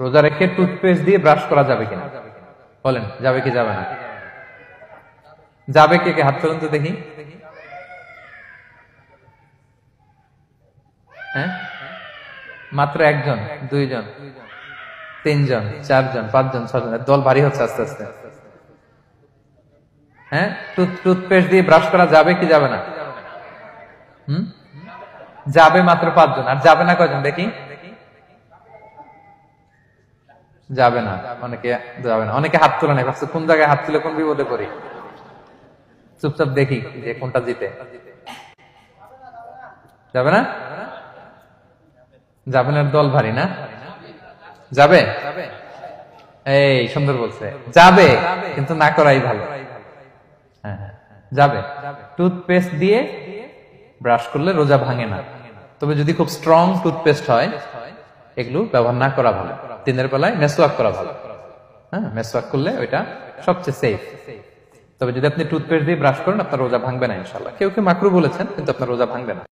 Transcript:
রোজা রেখে টুথপেস্ট দিয়ে ব্রাশ করা যাবে কিনা বলেন, যাবে কি যাবে না? যাবে, কে কে হাত তুলুন তো দেখি। হ্যাঁ, মাত্র একজন, দুইজন, তিনজন, চারজন, পাঁচজন, ছজন, দল ভারী হচ্ছে আস্তে আস্তে। হ্যাঁ, টুথপেস্ট দিয়ে ব্রাশ করা যাবে কি যাবে না? যাবে মাত্র পাঁচজন, আর যাবে না কয়জন দেখি? যাবে না, অনেকে যাবে না, অনেকে হাত তোলে না, ভাবছে কোন জায়গায় হাত তুলে কোন বিপদে পড়ি। চুপচাপ দেখি যে কোনটা জিতে। যাবে না? যাবে না, দল ভারী না? যাবে? এই সুন্দর বলছে, যাবে, কিন্তু না করাই ভালো। হ্যাঁ হ্যাঁ, যাবে। টুথপেস্ট দিয়ে ব্রাশ করলে রোজা ভাঙে না, তবে যদি খুব স্ট্রং টুথপেস্ট হয় এগুলো ব্যবহার না করা ভালো। দিনের বেলায় মেসওয়াক করা ভালো। হ্যাঁ, মেসওয়াক করলে ওইটা সবচেয়ে সেফ। তবে যদি আপনি টুথপেস্ট দিয়ে ব্রাশ করেন আপনার রোজা ভাঙবে না ইনশাল্লাহ। কেউ কেউ মাকরু বলেছেন, কিন্তু আপনার রোজা ভাঙবে না।